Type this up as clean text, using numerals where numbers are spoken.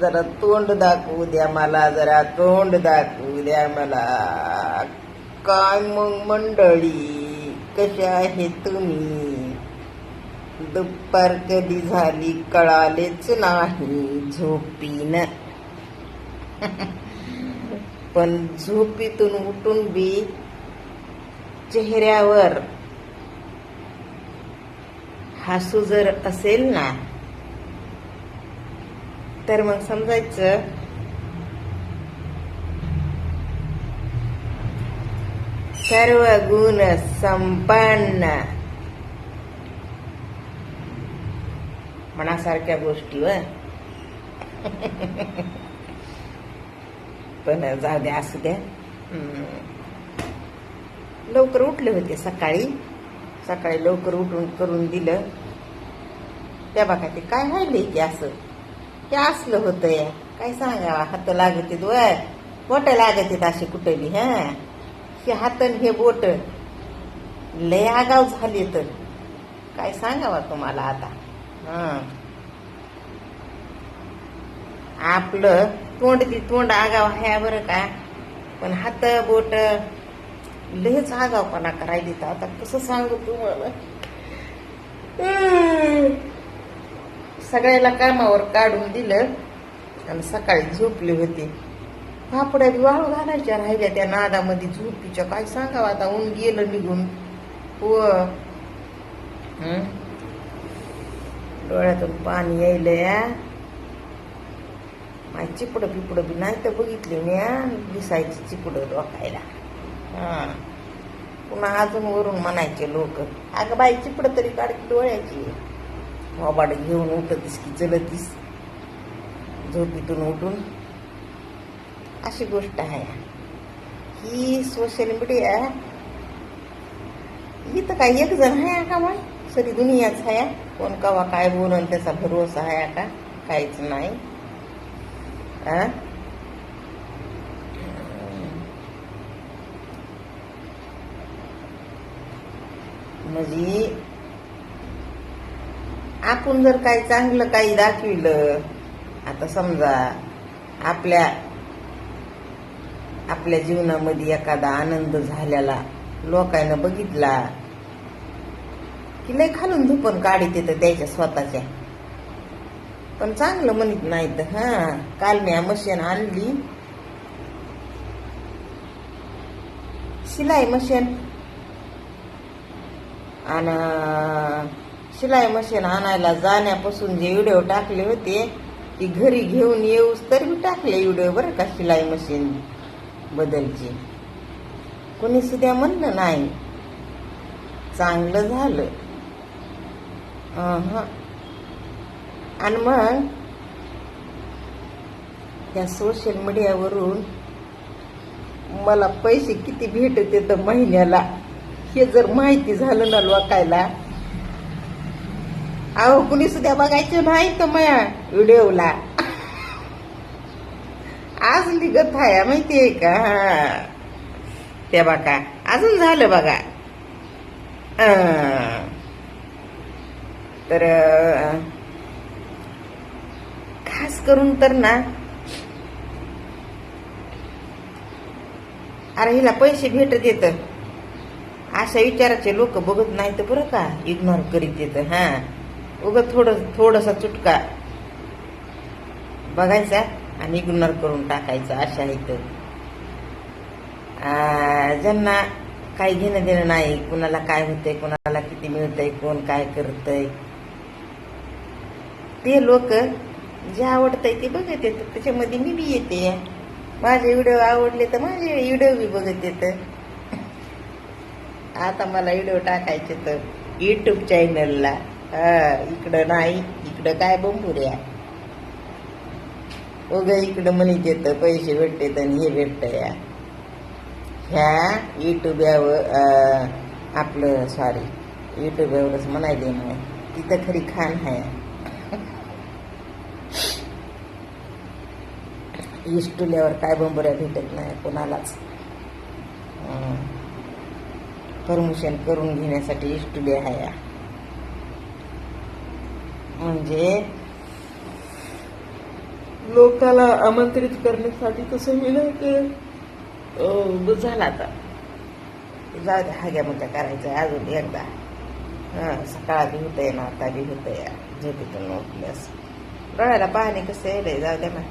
जरा तोंड दाखवू द्या मला, जरा तोंड दाखवू द्या मला. काय मग मंडळी, कशा आहे तुम्ही? दुपार कधी झाली कळालेच नाही झोपीन. पण झोपीतून उठून बी चेहऱ्यावर हसू जर असेल ना, तर मग समजायचं सर्व गुण संपन्न मनासारख्या गोष्टीवर. पण जाऊ द्या, असू द्या. लवकर उठले होते सकाळी लवकर उठून करून दिलं. त्या बघा ते काय राहिले की असं ते असलं होतं या. काय सांगावा, हात लागत बोट लागत आहेत असे कुठे बी. हे हातन हे बोट लय आगाव झाले तर काय सांगावा तुम्हाला आता. आपलं तोंड आगाव आहे बरं का, पण हात बोट लयच आगावपणा करायला तर आता कसं सांगू तुम्हाला. सगळ्याला कामावर काढून दिलं आणि सकाळी झोपले होते. पापड्या बी वाळू घालायच्या राहिल्या त्या नादामध्ये झोपीच्या. काय सांगावं आता, ऊन गेलं निघून. हो, डोळ्यातून पाणी यायलं या. माझी चिपडं पिपडं बी नाही तर बघितले मी, दिसायची चिपडं डोकायला. पुन्हा अजून वरून म्हणायचे लोक, अगं बाई चिपडं तरी काढकी डोळ्याची. मोबाईल घेऊन उठतीस की चलतीस झोपीतून उठून. अशी गोष्ट आहे ही सोशल मीडिया. इथं काय एक जण आहे का बाई, सरी दुनियाच आहे. कोण कवा काय बोलून त्याचा भरोसा आहे का, काहीच नाही. म्हणजे आपण जर काही चांगलं काही दाखविलं, आता समजा आपल्या जीवनामध्ये एखादा आनंद झालेला लोकांना बघितला की लय खालून धुपण काढीत येतं त्याच्या स्वतःच्या. पण चांगलं म्हणत नाहीत. काल मी मशीन आणली, शिलाई मशीन, आणि शिलाई मशीन आणायला जाण्यापासून जे व्हिडिओ टाकले होते ती घरी घेऊन येऊस तर मी टाकले व्हिडिओ बरं का. शिलाई मशीन बदलची कोणी सुद्धा म्हणलं नाही, चांगलं झालं. आणि मग त्या सोशल मीडियावरून मला पैसे किती भेटत येतं महिन्याला हे जर माहिती झालं ना लोकायला, अहो कुणी सुद्धा बघायचं नाही तर माझ्या व्हिडिओला. आज निघत आहे माहितीये का. ते बघा अजून झालं बघा. तर खास करून तर ना, अरे हिला पैसे भेटत येत अशा विचाराचे लोक बघत नाही तर बरं का, इग्नोर करीत येत. उगं थोडसा चुटका बघायचा आणि इग्नोर करून टाकायचा. अशा इथं ज्यांना काही घेणं देणं नाही, कुणाला काय होतंय, कुणाला किती मिळतंय, कोण काय करतंय, ते लोक जे आवडतंय ते बघत येतात. त्याच्यामध्ये मी बी येते. माझे व्हिडिओ आवडले तर माझे व्हिडिओ बी बघत येत. आता मला व्हिडिओ टाकायचे तर युट्यूब चॅनलला, इकडं नाही. इकडं काय बंबुऱ्या उगं इकडं म्हणत येतं पैसे भेटते आणि हे भेटत या. ह्या युट्यूबवर आपलं सॉरी युट्यूबवरच म्हणायले नाही, तिथं खरी खाण आहे. इस्टुल्यावर काय बंबुऱ्या भेटत नाही कोणालाच. परमिशन करून घेण्यासाठी इस्टुल्या आहे. म्हणजे लोकाला आमंत्रित करण्यासाठी तसं मी नाही झाला आता जाऊ द्या हाग्या मुद्या करायचं आहे अजून एकदा. सकाळ बी होतंय ना आता बी होतंय झोपेतून उठल्यास डोळ्याला पाणी कसं यायलंय जाऊ द्या ना.